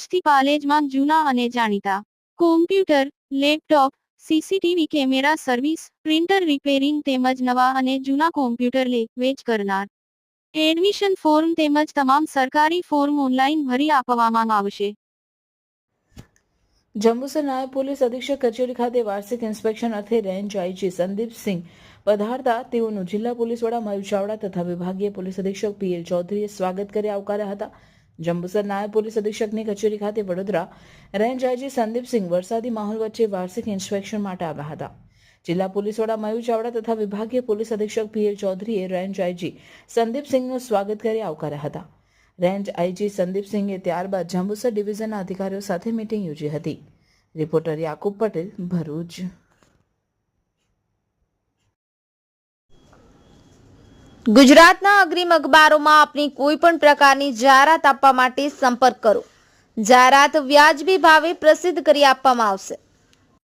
વર્ષથી પાલેજમાં જૂના અને જાણીતા computer, laptop, CCTV camera service, printer repairing તેમજ નવા અને જૂના કોમ્પ્યુટર લે વેચ કરનાર. એડમિશન ફોર્મ તેમજ તમામ સરકારી ફોર્મ ઓનલાઈન ભરી આપવામાં આવશે. જંબુસર નાયબ પોલીસ અધિક્ષક કચેરી ખાતે વાર્ષિક ઇન્સ્પેક્શન અર્થે રેન્જ આઈજી સંદીપસિંહ પધારતા તેઓનું જિલ્લા પોલીસ વડા મયુર ચાવડા તથા વિભાગીય પોલીસ અધિક્ષક પીએલ ચૌધરીએ સ્વાગત કરી આવકાર્યા હતા. જંબુસર નાયબ પોલીસ અધિક્ષકની કચેરી ખાતે વડોદરા રેન્જ આઈજી સંદીપસિંહ વરસાદી માહોલ વચ્ચે વાર્ષિક ઇન્સ્પેક્શન માટે આવ્યા હતા. જિલ્લા પોલીસ વડા મયુર ચાવડા તથા વિભાગીય પોલીસ અધિક્ષક પીએલ ચૌધરીએ રેન્જ આઈજી સંદીપસિંહનું સ્વાગત કરી આવકાર્યા હતા. રેન્જ આઈજી સંદીપસિંહે ત્યારબાદ જંબુસર ડિવિઝનના અધિકારીઓ સાથે મીટિંગ યોજી હતી. રિપોર્ટર યાકુબ પટેલ, ભરૂચ. ગુજરાતના અગ્રીમ અખબારોમાં આપની કોઈ પણ પ્રકારની જાહેરાત આપવા માટે સંપર્ક કરો. જાહેરાત વ્યાજબી ભાવે પ્રસિદ્ધ કરી આપવામાં આવશે.